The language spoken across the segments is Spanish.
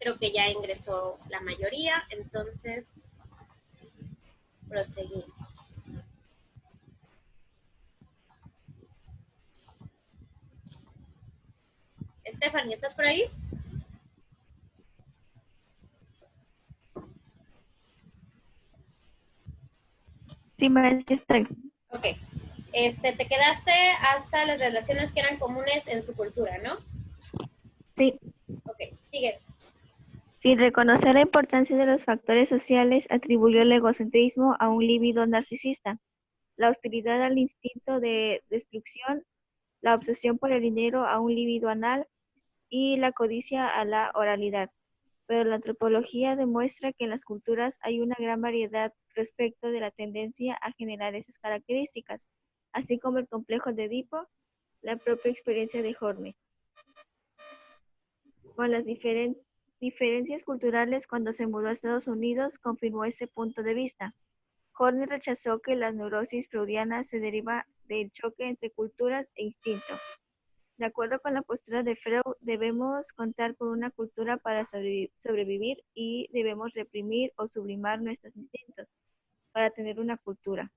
Creo que ya ingresó la mayoría, entonces proseguimos. Stephanie, ¿estás por ahí? Sí, maestra, estoy. Ok. Te quedaste hasta las relaciones que eran comunes en su cultura, ¿no? Sí. Ok, sigue. Sin reconocer la importancia de los factores sociales, atribuyó el egocentrismo a un líbido narcisista, la hostilidad al instinto de destrucción, la obsesión por el dinero a un líbido anal y la codicia a la oralidad. Pero la antropología demuestra que en las culturas hay una gran variedad respecto de la tendencia a generar esas características, así como el complejo de Edipo, la propia experiencia de Horney. Con las diferencias culturales, cuando se mudó a Estados Unidos, confirmó ese punto de vista. Horney rechazó que la neurosis freudiana se deriva del choque entre culturas e instinto. De acuerdo con la postura de Freud, debemos contar con una cultura para sobrevivir y debemos reprimir o sublimar nuestros instintos para tener una cultura.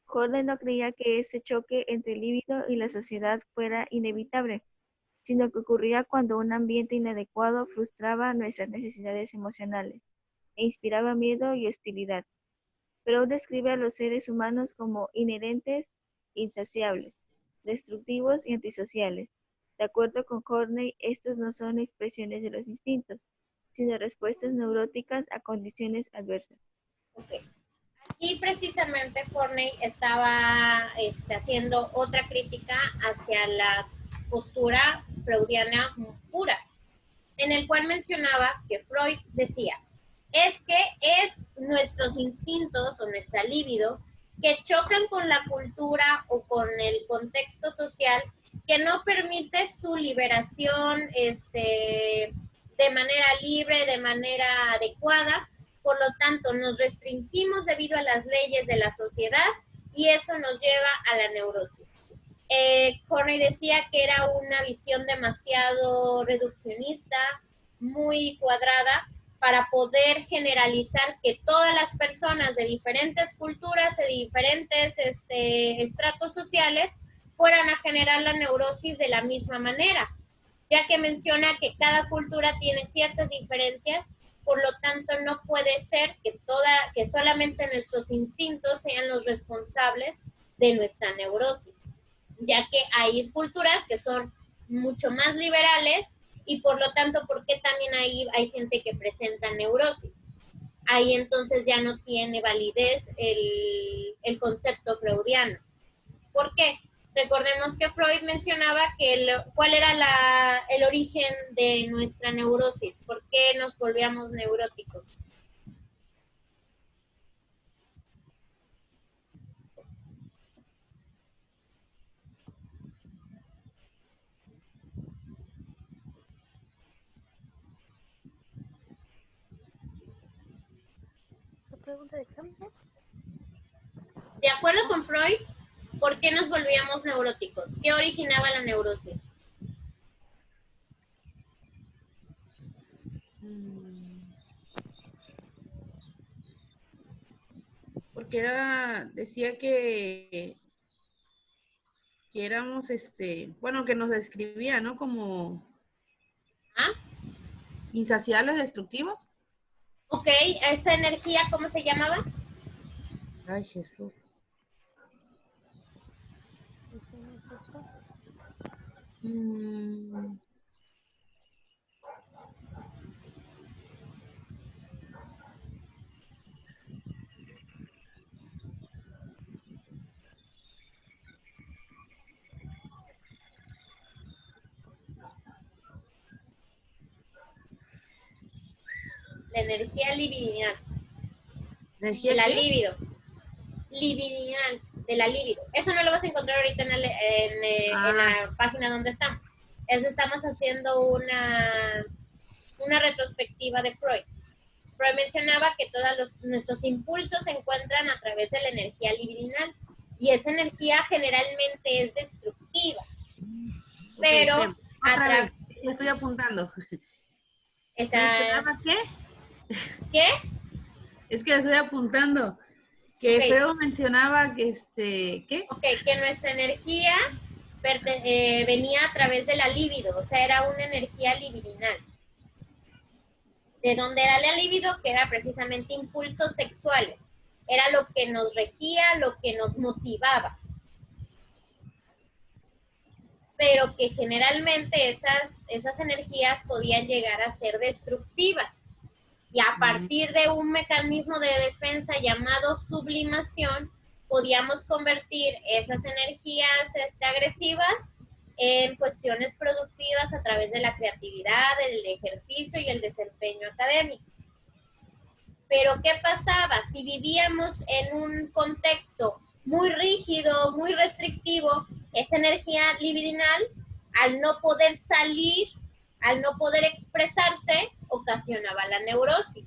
Horney no creía que ese choque entre el libido y la sociedad fuera inevitable, sino que ocurría cuando un ambiente inadecuado frustraba nuestras necesidades emocionales e inspiraba miedo y hostilidad. Freud describe a los seres humanos como inherentes, insaciables, destructivos y antisociales. De acuerdo con Horney, estos no son expresiones de los instintos, sino respuestas neuróticas a condiciones adversas. Okay. Y precisamente Horney estaba haciendo otra crítica hacia la postura freudiana pura, en el cual mencionaba que Freud decía, es que es nuestros instintos o nuestra libido que chocan con la cultura o con el contexto social que no permite su liberación de manera libre, de manera adecuada. Por lo tanto, nos restringimos debido a las leyes de la sociedad y eso nos lleva a la neurosis. Horney decía que era una visión demasiado reduccionista, muy cuadrada, para poder generalizar que todas las personas de diferentes culturas, de diferentes estratos sociales, fueran a generar la neurosis de la misma manera, ya que menciona que cada cultura tiene ciertas diferencias, por lo tanto no puede ser que solamente nuestros instintos sean los responsables de nuestra neurosis, ya que hay culturas que son mucho más liberales y por lo tanto, ¿por qué también hay gente que presenta neurosis? Ahí entonces ya no tiene validez el concepto freudiano. ¿Por qué? Recordemos que Freud mencionaba que cuál era el origen de nuestra neurosis, por qué nos volvíamos neuróticos. Pregunta de examen. De acuerdo con Freud, ¿por qué nos volvíamos neuróticos? ¿Qué originaba la neurosis? Porque decía que éramos, bueno, que nos describía, ¿no? Como ¿Ah? insaciables, destructivos. Ok, esa energía, ¿cómo se llamaba? Ay, Jesús. La energía libidinal. ¿Energía De la qué? libido. Libidinal, de la libido. Eso no lo vas a encontrar ahorita en la página donde estamos. Estamos haciendo una retrospectiva de Freud. Freud mencionaba que todos nuestros impulsos se encuentran a través de la energía libidinal y esa energía generalmente es destructiva. Okay, Pero otra vez, estoy apuntando. Esa, ¿Mencionaba qué? ¿qué? Es que la estoy apuntando. Que Ok. Freud mencionaba que ¿qué? Ok, que nuestra energía venía a través de la libido, o sea, era una energía libidinal. ¿De dónde era la libido? Que era precisamente impulsos sexuales. Era lo que nos regía, lo que nos motivaba. Pero que generalmente esas energías podían llegar a ser destructivas. Y a partir de un mecanismo de defensa llamado sublimación, podíamos convertir esas energías agresivas en cuestiones productivas a través de la creatividad, el ejercicio y el desempeño académico. Pero ¿qué pasaba? Si vivíamos en un contexto muy rígido, muy restrictivo, esa energía libidinal, al no poder salir, al no poder expresarse, ocasionaba la neurosis.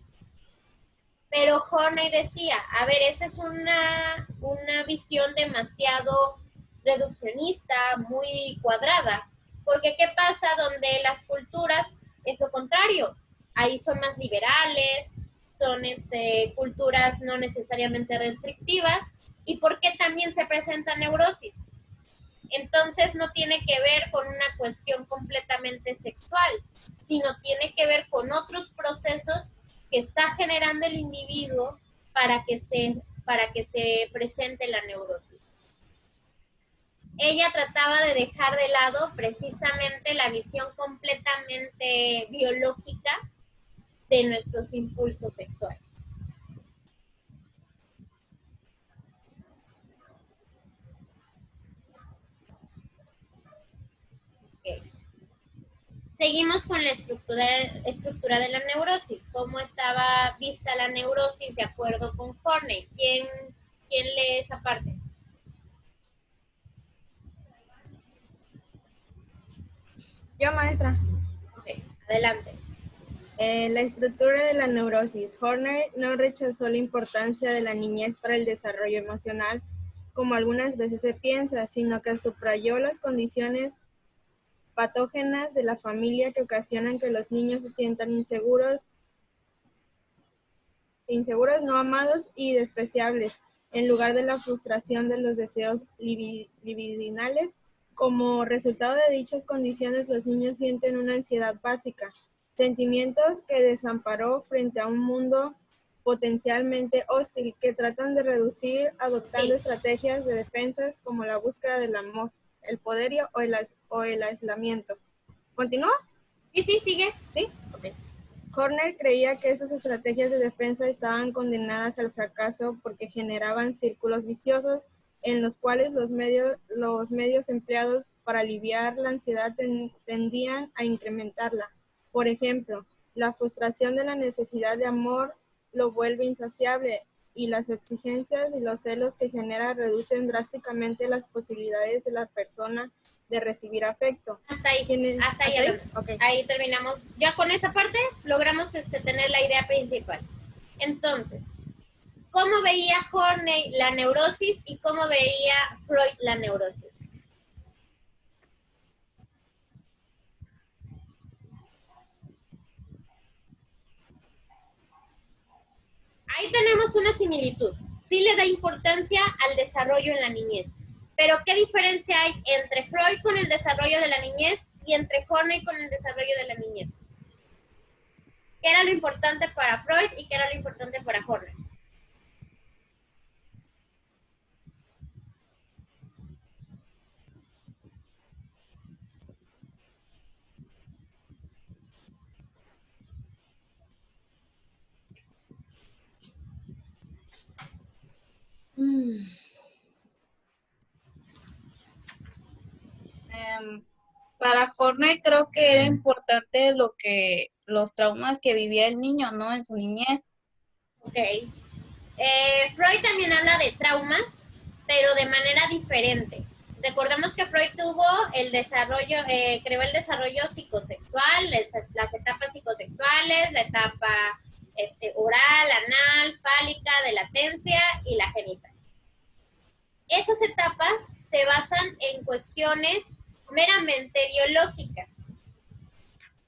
Pero Horney decía, a ver, esa es una visión demasiado reduccionista, muy cuadrada, porque ¿qué pasa donde las culturas es lo contrario? Ahí son más liberales, son culturas no necesariamente restrictivas, y ¿por qué también se presenta neurosis? Entonces no tiene que ver con una cuestión completamente sexual, sino tiene que ver con otros procesos que está generando el individuo para que se presente la neurosis. Ella trataba de dejar de lado precisamente la visión completamente biológica de nuestros impulsos sexuales. Okay. Seguimos con la estructura de la neurosis. ¿Cómo estaba vista la neurosis de acuerdo con Horney? ¿Quién lee esa parte? Yo, maestra. Ok, adelante. La estructura de la neurosis. Horner no rechazó la importancia de la niñez para el desarrollo emocional, como algunas veces se piensa, sino que subrayó las condiciones patógenas de la familia que ocasionan que los niños se sientan inseguros, no amados y despreciables, en lugar de la frustración de los deseos libidinales. Como resultado de dichas condiciones, los niños sienten una ansiedad básica, sentimientos que desamparó frente a un mundo potencialmente hostil, que tratan de reducir adoptando estrategias de defensas como la búsqueda del amor, el poderío o el aislamiento. ¿Continúa? Sí, sigue. ¿Sí? Ok. Horner creía que estas estrategias de defensa estaban condenadas al fracaso porque generaban círculos viciosos en los cuales los medios empleados para aliviar la ansiedad tendían a incrementarla. Por ejemplo, la frustración de la necesidad de amor lo vuelve insaciable y las exigencias y los celos que genera reducen drásticamente las posibilidades de la persona de recibir afecto. Hasta ahí. Okay. Ahí terminamos. Ya con esa parte logramos tener la idea principal. Entonces, ¿cómo veía Horney la neurosis y cómo veía Freud la neurosis? Ahí tenemos una similitud. Sí le da importancia al desarrollo en la niñez. Pero ¿qué diferencia hay entre Freud con el desarrollo de la niñez y entre Horney con el desarrollo de la niñez? ¿Qué era lo importante para Freud y qué era lo importante para Horney? Para Horner creo que era importante los traumas que vivía el niño, ¿no? En su niñez. Ok. Freud también habla de traumas, pero de manera diferente. Recordemos que Freud tuvo el desarrollo, creó el desarrollo psicosexual, las etapas psicosexuales, la etapa oral, anal, fálica, de latencia y la genital. Esas etapas se basan en cuestiones meramente biológicas.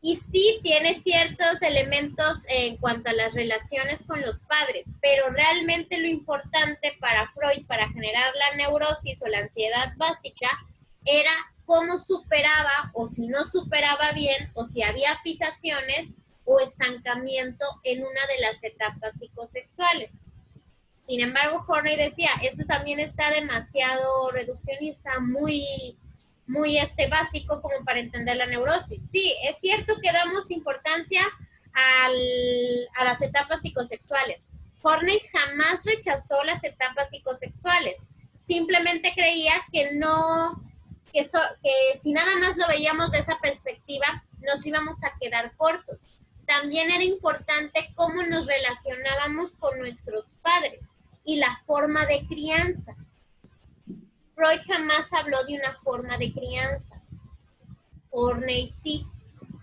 Y sí tiene ciertos elementos en cuanto a las relaciones con los padres, pero realmente lo importante para Freud, para generar la neurosis o la ansiedad básica, era cómo superaba o si no superaba bien o si había fijaciones o estancamiento en una de las etapas psicosexuales. Sin embargo, Horney decía, esto también está demasiado reduccionista, muy básico como para entender la neurosis. Sí, es cierto que damos importancia a las etapas psicosexuales. Horney jamás rechazó las etapas psicosexuales. Simplemente creía que no, que si nada más lo veíamos de esa perspectiva, nos íbamos a quedar cortos. También era importante cómo nos relacionábamos con nuestros padres y la forma de crianza. Freud jamás habló de una forma de crianza. Horney sí.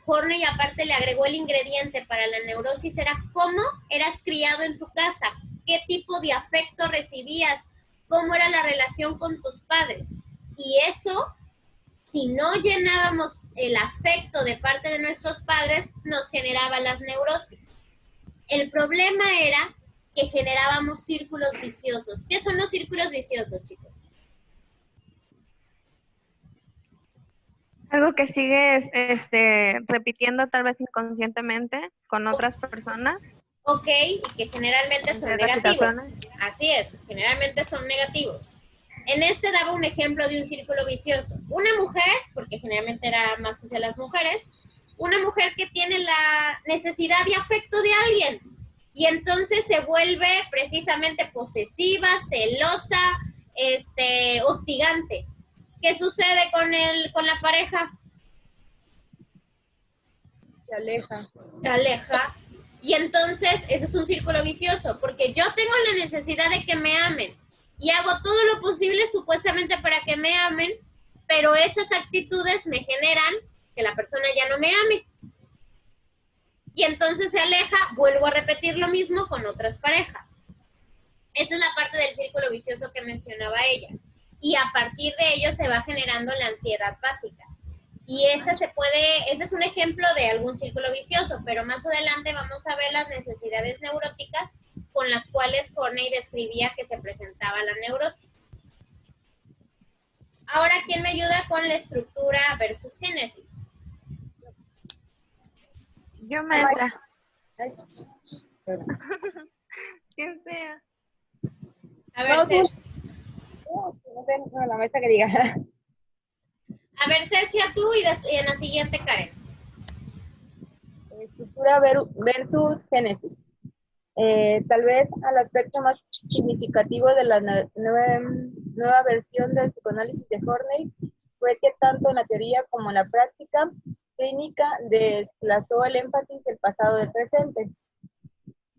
Horney aparte le agregó el ingrediente para la neurosis, era cómo eras criado en tu casa, qué tipo de afecto recibías, cómo era la relación con tus padres. Y eso, si no llenábamos el afecto de parte de nuestros padres, nos generaba las neurosis. El problema era que generábamos círculos viciosos. ¿Qué son los círculos viciosos, chicos? Algo que sigues repitiendo tal vez inconscientemente con otras personas. Ok, y que generalmente son Entre negativos. situaciones. Así es, generalmente son negativos. En este daba un ejemplo de un círculo vicioso. Una mujer, porque generalmente era más hacia las mujeres, una mujer que tiene la necesidad de afecto de alguien y entonces se vuelve precisamente posesiva, celosa, hostigante. ¿Qué sucede con la pareja? Se aleja. Se aleja. Y entonces ese es un círculo vicioso, porque yo tengo la necesidad de que me amen y hago todo lo posible supuestamente para que me amen, pero esas actitudes me generan que la persona ya no me ame. Y entonces se aleja, vuelvo a repetir lo mismo con otras parejas. Esa es la parte del círculo vicioso que mencionaba ella. Y a partir de ello se va generando la ansiedad básica. Y ese es un ejemplo de algún círculo vicioso, pero más adelante vamos a ver las necesidades neuróticas con las cuales Horney describía que se presentaba la neurosis. Ahora, ¿quién me ayuda con la estructura versus génesis? Yo, maestra. Quien sea. A ver, No, Ceci. No, la maestra que diga. A ver, Cecia, tú y en la siguiente, Karen. Estructura versus génesis. Tal vez al aspecto más significativo de la nueva versión del psicoanálisis de Horney fue que tanto en la teoría como en la práctica clínica desplazó el énfasis del pasado del presente.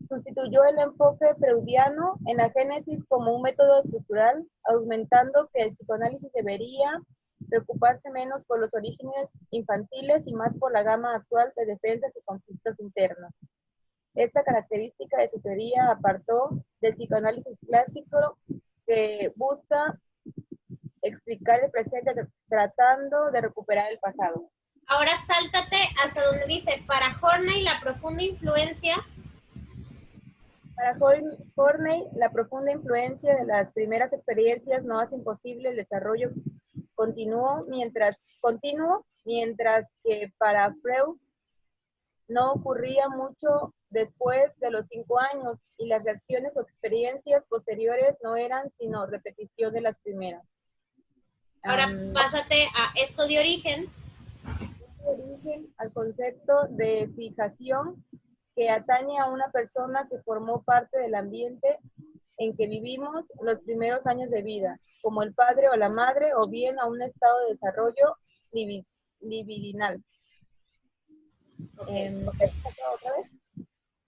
Sustituyó el enfoque freudiano en la génesis como un método estructural, aumentando que el psicoanálisis debería preocuparse menos por los orígenes infantiles y más por la gama actual de defensas y conflictos internos. Esta característica de su teoría apartó del psicoanálisis clásico que busca explicar el presente tratando de recuperar el pasado. Ahora sáltate hasta donde dice, para Horney la profunda influencia. Para Horney, la profunda influencia de las primeras experiencias no hace imposible el desarrollo continuo, mientras que para Freud no ocurría mucho después de los 5 años y las reacciones o experiencias posteriores no eran sino repetición de las primeras. Ahora pásate a esto de origen. Al concepto de fijación que atañe a una persona que formó parte del ambiente en que vivimos los primeros años de vida, como el padre o la madre, o bien a un estado de desarrollo libidinal. Okay. ¿Otra vez?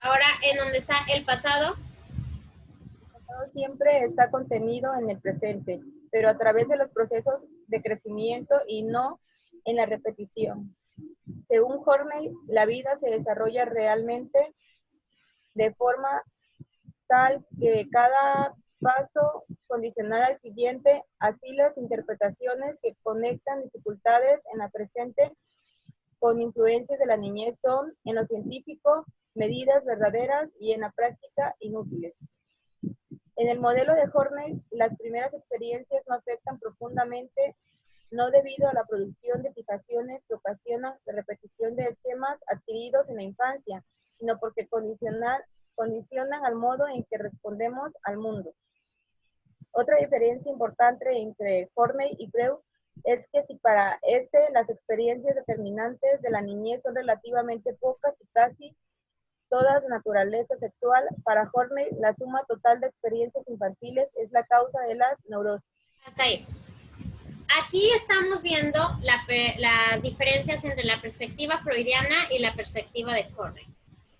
Ahora, en donde está el pasado. El pasado siempre está contenido en el presente, pero a través de los procesos de crecimiento y no en la repetición. Según Horney, la vida se desarrolla realmente de forma tal que cada paso condicional al siguiente, así las interpretaciones que conectan dificultades en la presente con influencias de la niñez son, en lo científico, medidas verdaderas y en la práctica inútiles. En el modelo de Horney, las primeras experiencias no afectan profundamente, no debido a la producción de fijaciones que ocasionan la repetición de esquemas adquiridos en la infancia, sino porque condicionan al modo en que respondemos al mundo. Otra diferencia importante entre Horney y Freud es que si para las experiencias determinantes de la niñez son relativamente pocas y casi todas de naturaleza sexual, para Horney la suma total de experiencias infantiles es la causa de las neurosis. Hasta ahí. Aquí estamos viendo las diferencias entre la perspectiva freudiana y la perspectiva de Horney.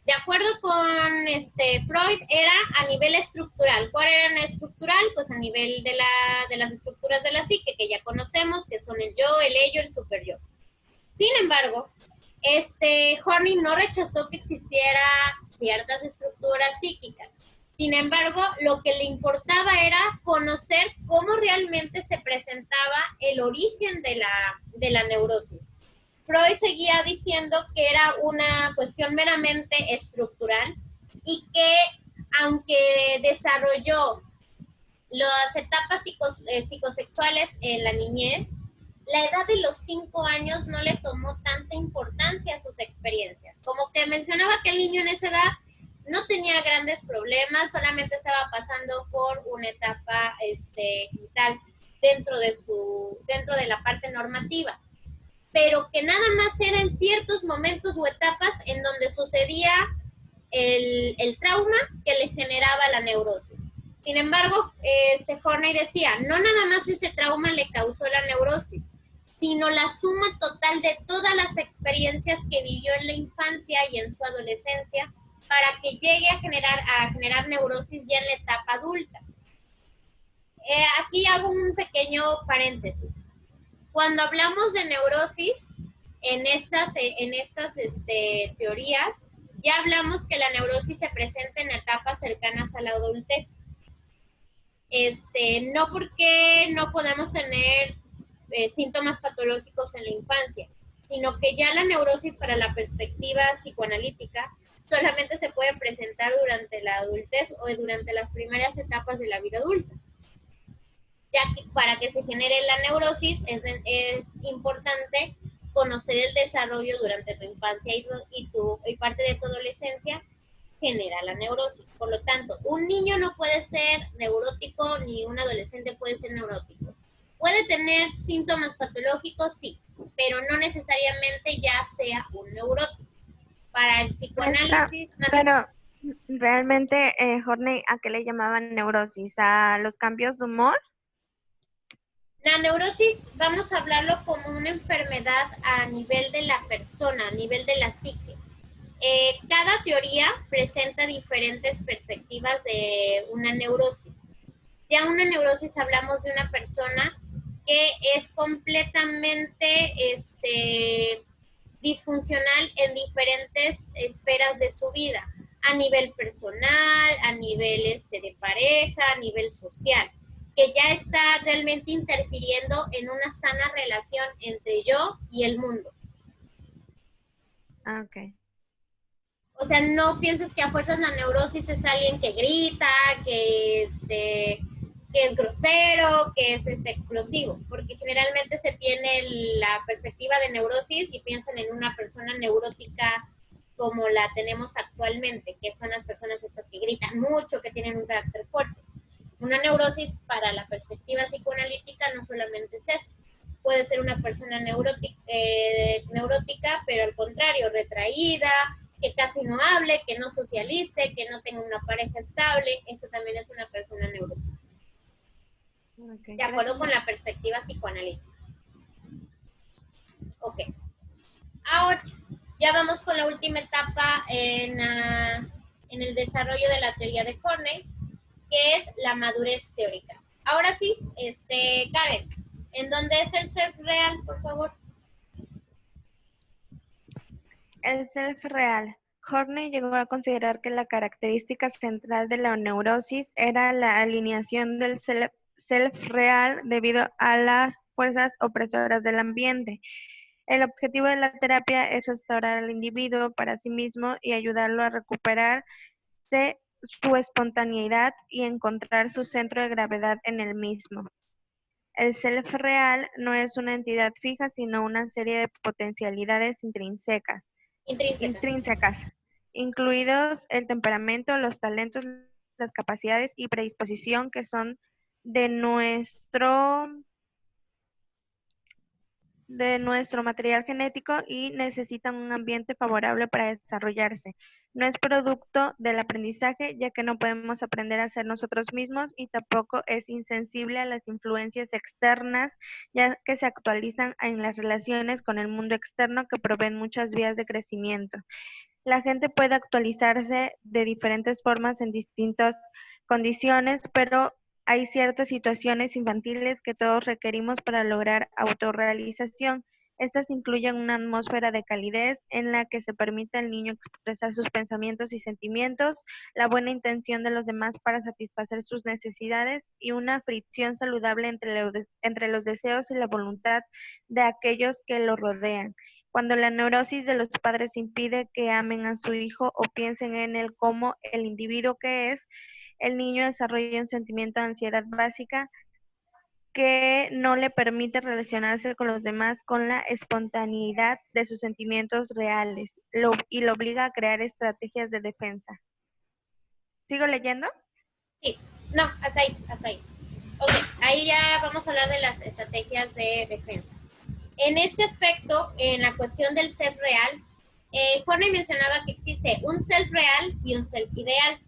De acuerdo con Freud, era a nivel estructural. ¿Cuál era en estructural? Pues a nivel de las estructuras de la psique, que ya conocemos, que son el yo, el ello, el superyo. Sin embargo, Horney no rechazó que existiera ciertas estructuras psíquicas. Sin embargo, lo que le importaba era conocer cómo realmente se presentaba el origen de la neurosis. Freud seguía diciendo que era una cuestión meramente estructural y que aunque desarrolló las etapas psicosexuales en la niñez, la edad de los 5 años no le tomó tanta importancia a sus experiencias. Como que mencionaba que el niño en esa edad no tenía grandes problemas, solamente estaba pasando por una etapa vital dentro de la parte normativa, pero que nada más era en ciertos momentos o etapas en donde sucedía el trauma que le generaba la neurosis. Sin embargo, Horney decía, no nada más ese trauma le causó la neurosis, sino la suma total de todas las experiencias que vivió en la infancia y en su adolescencia para que llegue a generar neurosis ya en la etapa adulta. Aquí hago un pequeño paréntesis. Cuando hablamos de neurosis, en estas teorías, ya hablamos que la neurosis se presenta en etapas cercanas a la adultez. No porque no podemos tener síntomas patológicos en la infancia, sino que ya la neurosis para la perspectiva psicoanalítica solamente se puede presentar durante la adultez o durante las primeras etapas de la vida adulta. Ya que para que se genere la neurosis es importante conocer el desarrollo durante tu infancia y parte de tu adolescencia genera la neurosis. Por lo tanto, un niño no puede ser neurótico ni un adolescente puede ser neurótico. Puede tener síntomas patológicos, sí, pero no necesariamente ya sea un neurótico. Para el psicoanálisis... Pero realmente, Horney, ¿a qué le llamaban neurosis? ¿A los cambios de humor? La neurosis, vamos a hablarlo como una enfermedad a nivel de la persona, a nivel de la psique. Cada teoría presenta diferentes perspectivas de una neurosis. Ya una neurosis hablamos de una persona que es completamente disfuncional en diferentes esferas de su vida, a nivel personal, a nivel de pareja, a nivel social, que ya está realmente interfiriendo en una sana relación entre yo y el mundo. Ah, ok. O sea, no pienses que a fuerzas la neurosis es alguien que grita, que es grosero, que es explosivo, porque generalmente se tiene la perspectiva de neurosis y piensan en una persona neurótica como la tenemos actualmente, que son las personas estas que gritan mucho, que tienen un carácter fuerte. Una neurosis para la perspectiva psicoanalítica no solamente es eso, puede ser una persona neurótica, pero al contrario, retraída, que casi no hable, que no socialice, que no tenga una pareja estable, eso también es una persona neurótica. Okay, de acuerdo con la perspectiva psicoanalítica. Ok. Ahora, ya vamos con la última etapa en el desarrollo de la teoría de Horney, que es la madurez teórica. Ahora sí, Karen, ¿en dónde es el self real, por favor? El self real. Horney llegó a considerar que la característica central de la neurosis era la alineación del self real debido a las fuerzas opresoras del ambiente. El objetivo de la terapia es restaurar al individuo para sí mismo y ayudarlo a recuperarse su espontaneidad y encontrar su centro de gravedad en el mismo. El self real no es una entidad fija, sino una serie de potencialidades intrínsecas, incluidos el temperamento, los talentos, las capacidades y predisposición que son de nuestro material genético y necesitan un ambiente favorable para desarrollarse. No es producto del aprendizaje, ya que no podemos aprender a ser nosotros mismos y tampoco es insensible a las influencias externas, ya que se actualizan en las relaciones con el mundo externo que proveen muchas vías de crecimiento. La gente puede actualizarse de diferentes formas en distintas condiciones, pero hay ciertas situaciones infantiles que todos requerimos para lograr autorrealización. Estas incluyen una atmósfera de calidez en la que se permite al niño expresar sus pensamientos y sentimientos, la buena intención de los demás para satisfacer sus necesidades y una fricción saludable entre los deseos y la voluntad de aquellos que lo rodean. Cuando la neurosis de los padres impide que amen a su hijo o piensen en él como el individuo que es, el niño desarrolla un sentimiento de ansiedad básica que no le permite relacionarse con los demás con la espontaneidad de sus sentimientos reales y lo obliga a crear estrategias de defensa. ¿Sigo leyendo? Sí, no, hasta ahí. Ok, ahí ya vamos a hablar de las estrategias de defensa. En este aspecto, en la cuestión del self real, Horney mencionaba que existe un self real y un self ideal.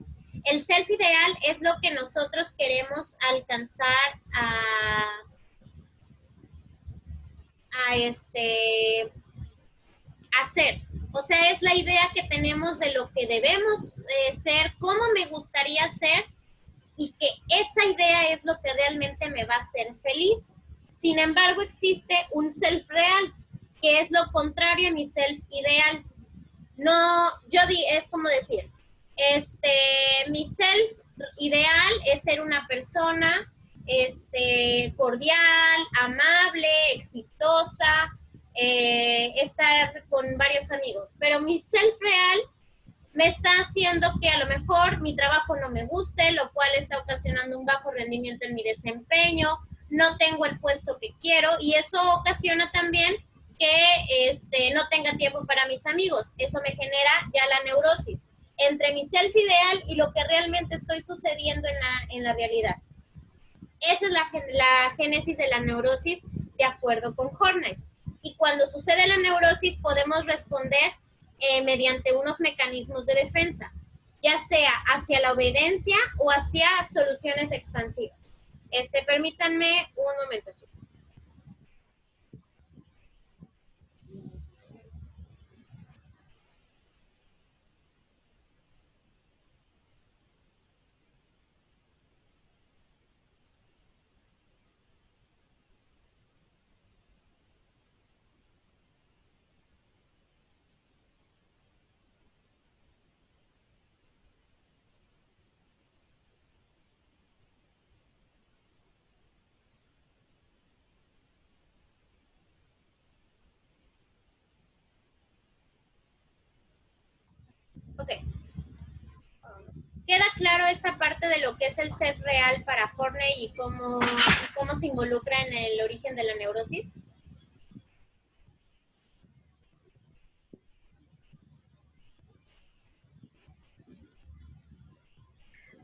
El self ideal es lo que nosotros queremos alcanzar a hacer. O sea, es la idea que tenemos de lo que debemos ser, cómo me gustaría ser, y que esa idea es lo que realmente me va a hacer feliz. Sin embargo, existe un self real, que es lo contrario a mi self ideal. No, es como decir, mi self ideal es ser una persona cordial, amable, exitosa, estar con varios amigos. Pero mi self real me está haciendo que a lo mejor mi trabajo no me guste, lo cual está ocasionando un bajo rendimiento en mi desempeño, no tengo el puesto que quiero, y eso ocasiona también que no tenga tiempo para mis amigos. Eso me genera ya la neurosis entre mi self ideal y lo que realmente estoy sucediendo en la realidad. Esa es la génesis de la neurosis, de acuerdo con Horney. Y cuando sucede la neurosis podemos responder mediante unos mecanismos de defensa, ya sea hacia la obediencia o hacia soluciones expansivas. Permítanme un momento, chicos. Ok. ¿Queda claro esta parte de lo que es el self real para Horney y cómo se involucra en el origen de la neurosis?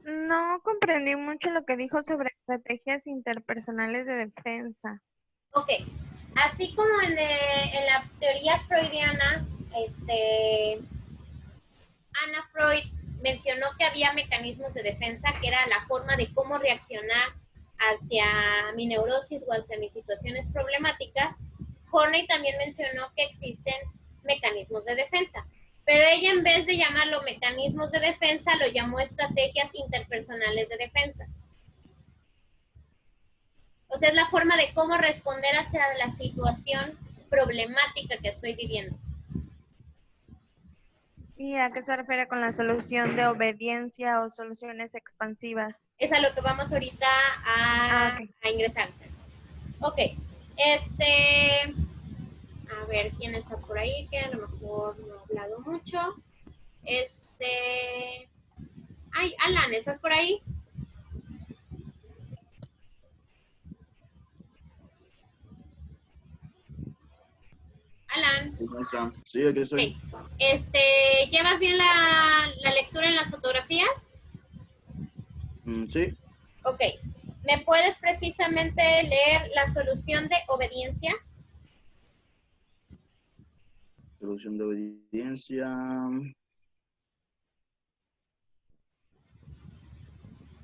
No comprendí mucho lo que dijo sobre estrategias interpersonales de defensa. Ok, así como en la teoría freudiana, Anna Freud mencionó que había mecanismos de defensa, que era la forma de cómo reaccionar hacia mi neurosis o hacia mis situaciones problemáticas. Horney también mencionó que existen mecanismos de defensa, pero ella, en vez de llamarlo mecanismos de defensa, lo llamó estrategias interpersonales de defensa. O sea, es la forma de cómo responder hacia la situación problemática que estoy viviendo. ¿Y a qué se refiere con la solución de obediencia o soluciones expansivas? Es a lo que vamos ahorita a ingresar. Ok, a ver quién está por ahí, que a lo mejor no ha hablado mucho. Ay, Alan, ¿estás por ahí? Alan. Sí, aquí estoy. Ok. ¿Llevas bien la lectura en las fotografías? Sí. Ok. ¿Me puedes precisamente leer la solución de obediencia? Solución de obediencia.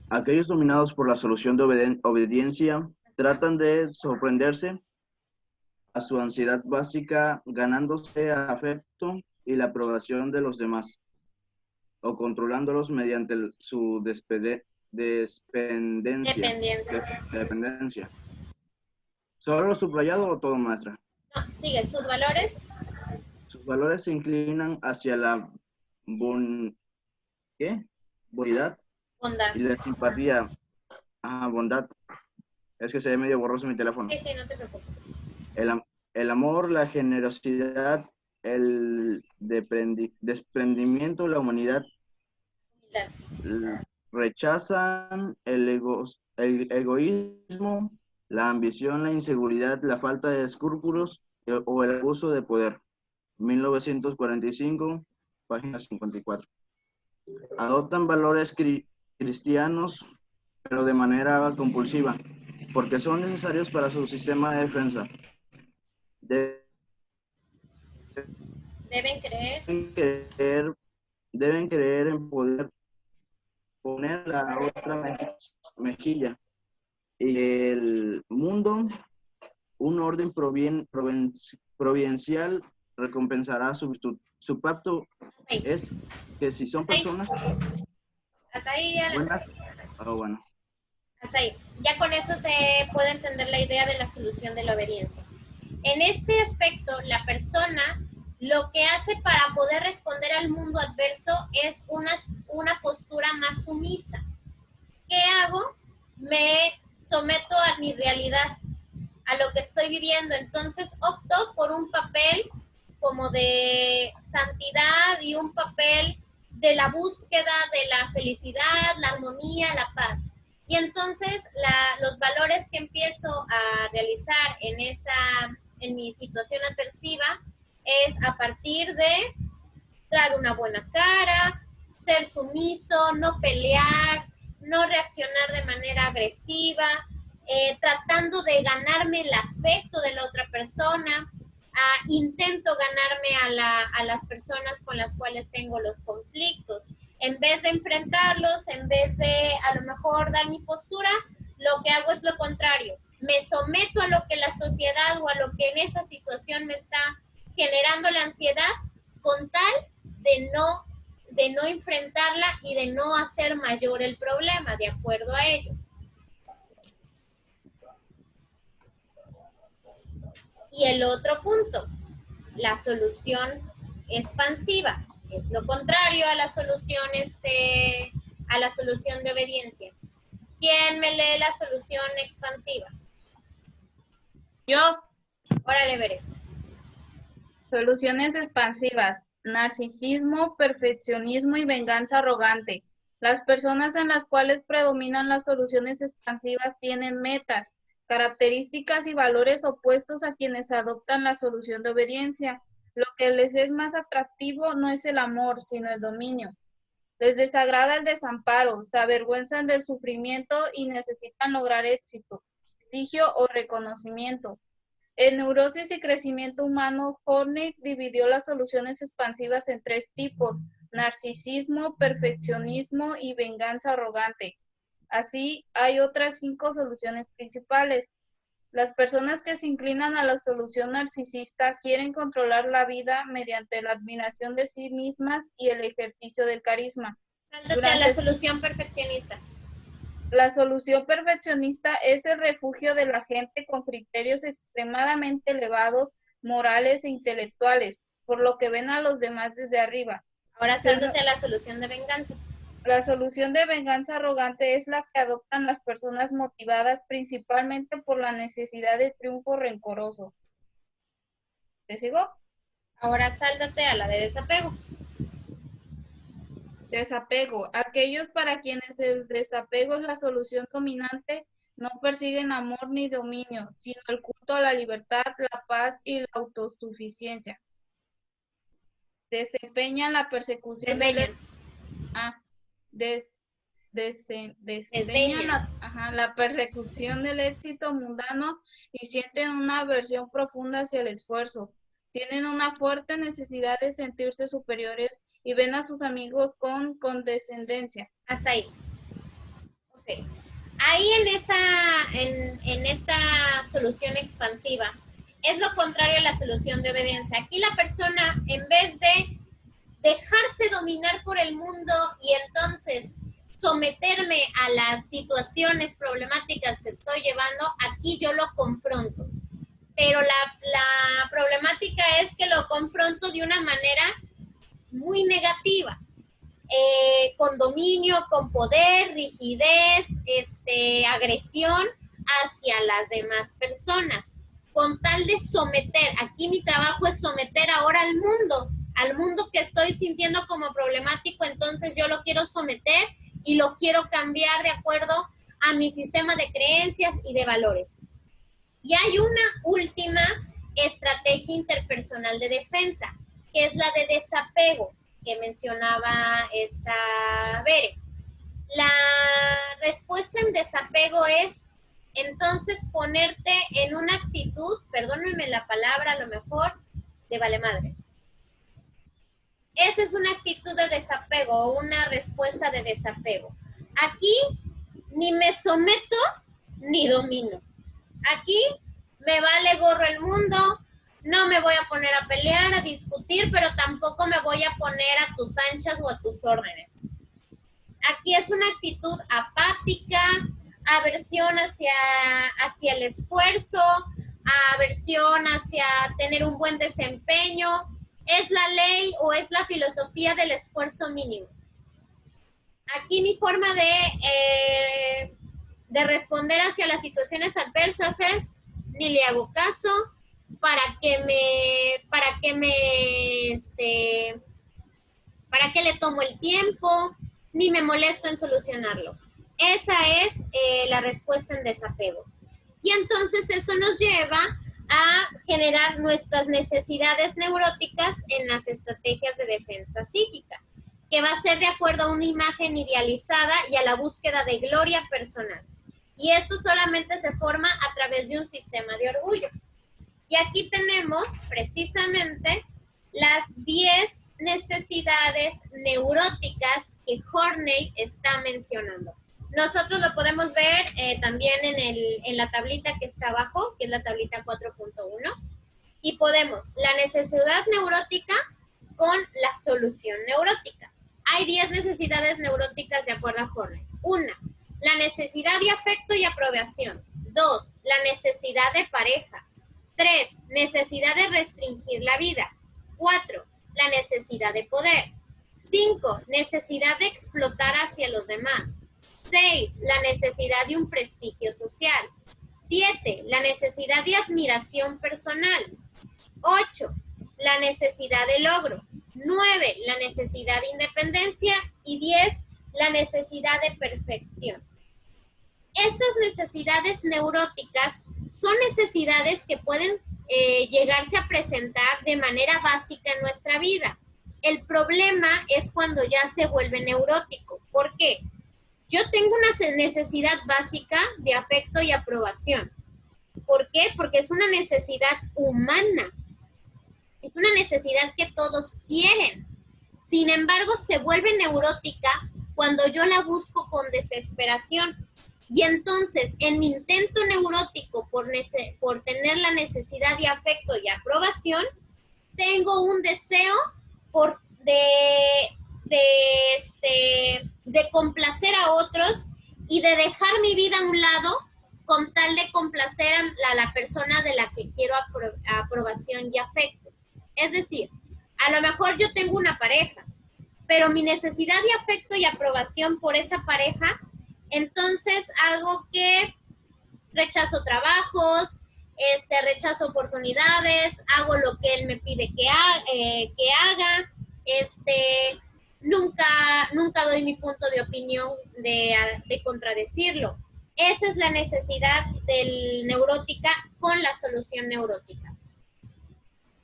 Aquellos dominados por la solución de obediencia tratan de sorprenderse a su ansiedad básica, ganándose afecto y la aprobación de los demás, o controlándolos mediante su dependencia. ¿Solo subrayado o todo, maestra? No, sigue. ¿Sus valores? Sus valores se inclinan hacia la bondad Bondad. y la simpatía. Bondad. Es que se ve medio borroso mi teléfono. Sí, no te preocupes. El amor, la generosidad, el desprendimiento, la humanidad. Rechazan el egoísmo, la ambición, la inseguridad, la falta de escrúpulos o el abuso de poder. 1945, página 54. Adoptan valores cristianos, pero de manera compulsiva, porque son necesarios para su sistema de defensa. Deben creer en poder poner la otra mejilla. Y el mundo, un orden providencial recompensará su virtud. Su pacto es que si son personas hasta ahí, buenas, bueno. Hasta ahí. Ya con eso se puede entender la idea de la solución de la obediencia. En este aspecto, la persona lo que hace para poder responder al mundo adverso es una postura más sumisa. ¿Qué hago? Me someto a mi realidad, a lo que estoy viviendo. Entonces opto por un papel como de santidad y un papel de la búsqueda de la felicidad, la armonía, la paz. Y entonces los valores que empiezo a realizar en mi situación adversiva es a partir de dar una buena cara, ser sumiso, no pelear, no reaccionar de manera agresiva, tratando de ganarme el afecto de la otra persona. Intento ganarme a las personas con las cuales tengo los conflictos. En vez de enfrentarlos, en vez de a lo mejor dar mi postura, lo que hago es lo contrario. Me someto a lo que la sociedad o a lo que en esa situación me está generando la ansiedad con tal de no enfrentarla y de no hacer mayor el problema, de acuerdo a ello. Y el otro punto, la solución expansiva, es lo contrario a la solución de obediencia. ¿Quién me lee la solución expansiva? Yo. Órale, veré. Soluciones expansivas: narcisismo, perfeccionismo y venganza arrogante. Las personas en las cuales predominan las soluciones expansivas tienen metas, características y valores opuestos a quienes adoptan la solución de obediencia. Lo que les es más atractivo no es el amor, sino el dominio. Les desagrada el desamparo, se avergüenzan del sufrimiento y necesitan lograr éxito, prestigio o reconocimiento. En Neurosis y Crecimiento Humano, Hornig dividió las soluciones expansivas en 3 tipos: narcisismo, perfeccionismo y venganza arrogante. Así, hay otras 5 soluciones principales. Las personas que se inclinan a la solución narcisista quieren controlar la vida mediante la admiración de sí mismas y el ejercicio del carisma. Sáltate a la solución perfeccionista. La solución perfeccionista es el refugio de la gente con criterios extremadamente elevados, morales e intelectuales, por lo que ven a los demás desde arriba. Ahora sáltate a la solución de venganza. La solución de venganza arrogante es la que adoptan las personas motivadas principalmente por la necesidad de triunfo rencoroso. ¿Te sigo? Ahora sáltate a la de desapego. Desapego. Aquellos para quienes el desapego es la solución dominante no persiguen amor ni dominio, sino el culto a la libertad, la paz y la autosuficiencia. Desempeñan la persecución Desdeñan. Desempeñan la persecución del éxito mundano y sienten una aversión profunda hacia el esfuerzo. Tienen una fuerte necesidad de sentirse superiores y ven a sus amigos con condescendencia. Hasta ahí. Ok. Ahí en esta solución expansiva es lo contrario a la solución de obediencia. Aquí la persona, en vez de dejarse dominar por el mundo y entonces someterme a las situaciones problemáticas que estoy llevando, aquí yo lo confronto. Pero la problemática es que lo confronto de una manera muy negativa, con dominio, con poder, rigidez, agresión hacia las demás personas, con tal de someter. Aquí mi trabajo es someter ahora al mundo que estoy sintiendo como problemático, entonces yo lo quiero someter y lo quiero cambiar de acuerdo a mi sistema de creencias y de valores. Y hay una última estrategia interpersonal de defensa, que es la de desapego, que mencionaba esta Bere. La respuesta en desapego es, entonces, ponerte en una actitud, perdónenme la palabra, a lo mejor, de valemadres. Esa es una actitud de desapego, una respuesta de desapego. Aquí ni me someto ni domino. Aquí me vale gorro el mundo, no me voy a poner a pelear, a discutir, pero tampoco me voy a poner a tus anchas o a tus órdenes. Aquí es una actitud apática, aversión hacia el esfuerzo, aversión hacia tener un buen desempeño. Es la ley o es la filosofía del esfuerzo mínimo. Aquí mi forma de responder hacia las situaciones adversas es, ni le hago caso, para qué le tomo el tiempo, ni me molesto en solucionarlo. Esa es la respuesta en desapego. Y entonces eso nos lleva a generar nuestras necesidades neuróticas en las estrategias de defensa psíquica, que va a ser de acuerdo a una imagen idealizada y a la búsqueda de gloria personal. Y esto solamente se forma a través de un sistema de orgullo. Y aquí tenemos precisamente las 10 necesidades neuróticas que Horney está mencionando. Nosotros lo podemos ver también en la tablita que está abajo, que es la tablita 4.1. Y podemos, la necesidad neurótica con la solución neurótica. Hay 10 necesidades neuróticas de acuerdo a Horney. 1, la necesidad de afecto y aprobación. 2, la necesidad de pareja. 3, necesidad de restringir la vida. 4, la necesidad de poder. 5, necesidad de explotar hacia los demás. 6, la necesidad de un prestigio social. 7, la necesidad de admiración personal. 8, la necesidad de logro. 9, la necesidad de independencia. Y 10, la necesidad de perfección. Estas necesidades neuróticas son necesidades que pueden llegarse a presentar de manera básica en nuestra vida. El problema es cuando ya se vuelve neurótico. ¿Por qué? Yo tengo una necesidad básica de afecto y aprobación. ¿Por qué? Porque es una necesidad humana. Es una necesidad que todos quieren. Sin embargo, se vuelve neurótica cuando yo la busco con desesperación. Y entonces, en mi intento neurótico por tener la necesidad de afecto y aprobación, tengo un deseo de complacer a otros y de dejar mi vida a un lado con tal de complacer a la persona de la que quiero aprobación y afecto. Es decir, a lo mejor yo tengo una pareja, pero mi necesidad de afecto y aprobación por esa pareja, entonces hago que rechazo trabajos, rechazo oportunidades, hago lo que él me pide que haga, nunca doy mi punto de opinión de contradecirlo. Esa es la necesidad del neurótica con la solución neurótica.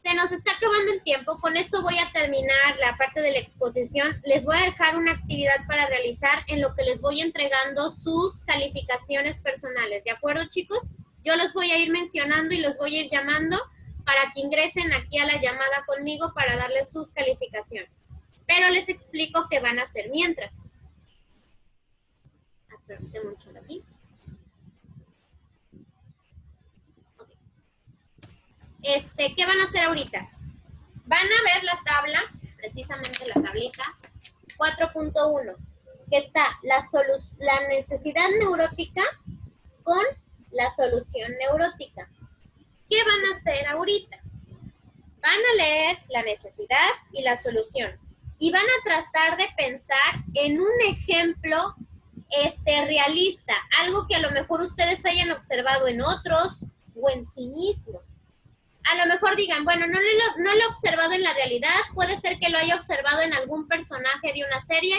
Se nos está acabando el tiempo, con esto voy a terminar la parte de la exposición. Les voy a dejar una actividad para realizar en lo que les voy entregando sus calificaciones personales, ¿de acuerdo, chicos? Yo los voy a ir mencionando y los voy a ir llamando para que ingresen aquí a la llamada conmigo para darles sus calificaciones. Pero les explico qué van a hacer mientras. Permítanme un segundo aquí. ¿Qué van a hacer ahorita? Van a ver la tabla, precisamente la tablita 4.1, que está la necesidad neurótica con la solución neurótica. ¿Qué van a hacer ahorita? Van a leer la necesidad y la solución y van a tratar de pensar en un ejemplo realista, algo que a lo mejor ustedes hayan observado en otros o en sí mismos. A lo mejor digan, bueno, no lo he observado en la realidad, puede ser que lo haya observado en algún personaje de una serie,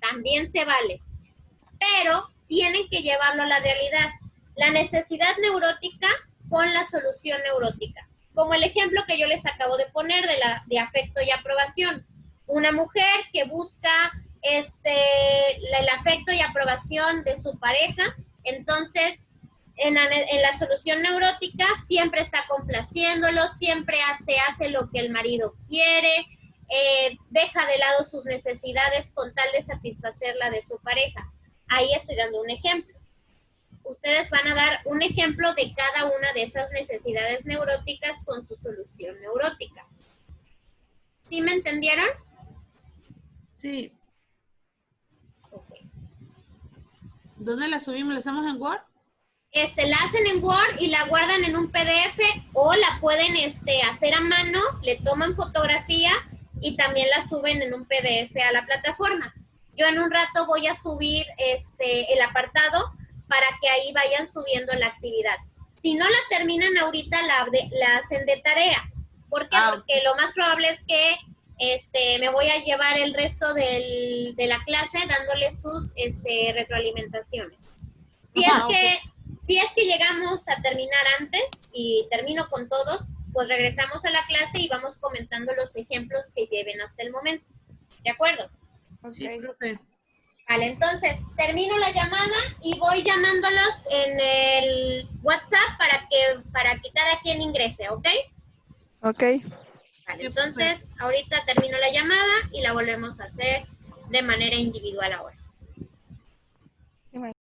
también se vale. Pero tienen que llevarlo a la realidad. La necesidad neurótica con la solución neurótica. Como el ejemplo que yo les acabo de poner de afecto y aprobación. Una mujer que busca el afecto y aprobación de su pareja, entonces en la solución neurótica siempre está complaciéndolo, siempre hace lo que el marido quiere, deja de lado sus necesidades con tal de satisfacer la de su pareja. Ahí estoy dando un ejemplo. Ustedes van a dar un ejemplo de cada una de esas necesidades neuróticas con su solución neurótica. ¿Sí me entendieron? Sí. Okay. ¿Dónde la subimos? ¿La hacemos en Word? La hacen en Word y la guardan en un PDF o la pueden hacer a mano, le toman fotografía y también la suben en un PDF a la plataforma. Yo en un rato voy a subir el apartado para que ahí vayan subiendo la actividad. Si no la terminan ahorita, la hacen de tarea. ¿Por qué? Porque lo más probable es que me voy a llevar el resto de la clase dándole sus retroalimentaciones. Si es que llegamos a terminar antes y termino con todos, pues regresamos a la clase y vamos comentando los ejemplos que lleven hasta el momento. ¿De acuerdo? Sí, profe. Vale, entonces termino la llamada y voy llamándolos en el WhatsApp para que cada quien ingrese, ¿ok? Ok. Vale, entonces ahorita termino la llamada y la volvemos a hacer de manera individual ahora.